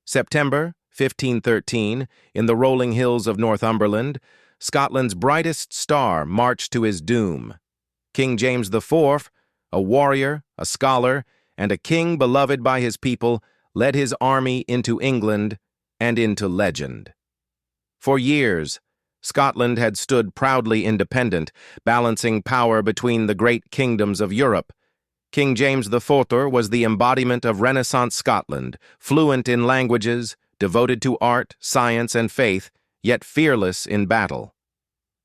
September 1513, in the rolling hills of Northumberland, Scotland's brightest star marched to his doom. King James IV, a warrior, a scholar, and a king beloved by his people, led his army into England and into legend. For years, Scotland had stood proudly independent, balancing power between the great kingdoms of Europe. King James IV was the embodiment of Renaissance Scotland, fluent in languages, devoted to art, science, and faith, yet fearless in battle.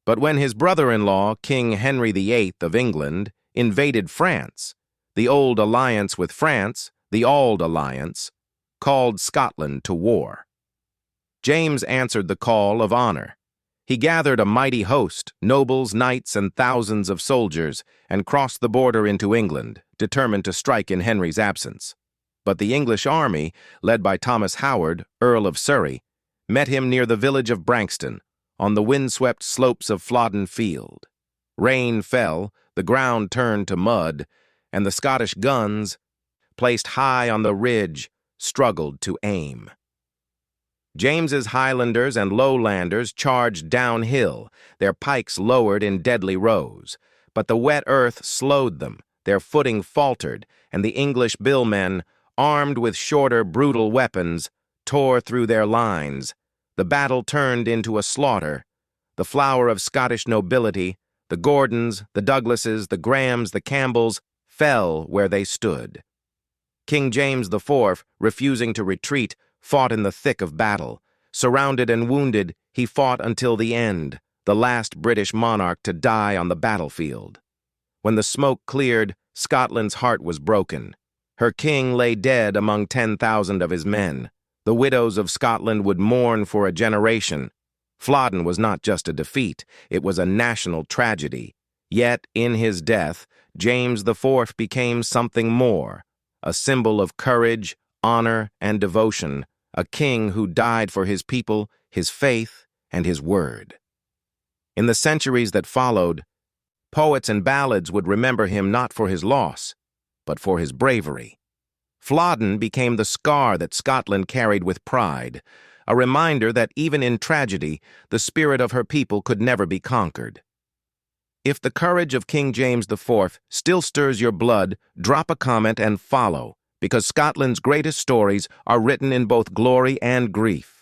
But when his brother-in-law, King Henry VIII of England, invaded France, the old alliance with France, the Auld Alliance, called Scotland to war. James answered the call of honor. He gathered a mighty host, nobles, knights, and thousands of soldiers, and crossed the border into England, determined to strike in Henry's absence. But the English army, led by Thomas Howard, Earl of Surrey, met him near the village of Branxton, on the windswept slopes of Flodden Field. Rain fell, the ground turned to mud, and the Scottish guns, placed high on the ridge, struggled to aim. James's Highlanders and Lowlanders charged downhill, their pikes lowered in deadly rows. But the wet earth slowed them, their footing faltered, and the English billmen, armed with shorter, brutal weapons, tore through their lines. The battle turned into a slaughter. The flower of Scottish nobility, the Gordons, the Douglases, the Grahams, the Campbells, fell where they stood. King James IV, refusing to retreat, fought in the thick of battle. Surrounded and wounded, he fought until the end, the last British monarch to die on the battlefield. When the smoke cleared, Scotland's heart was broken. Her king lay dead among 10,000 of his men. The widows of Scotland would mourn for a generation. Flodden was not just a defeat, it was a national tragedy. Yet, in his death, James IV became something more, a symbol of courage, honor, and devotion, a king who died for his people, his faith, and his word. In the centuries that followed, poets and ballads would remember him not for his loss, but for his bravery. Flodden became the scar that Scotland carried with pride, a reminder that even in tragedy, the spirit of her people could never be conquered. If the courage of King James IV still stirs your blood, drop a comment and follow, because Scotland's greatest stories are written in both glory and grief.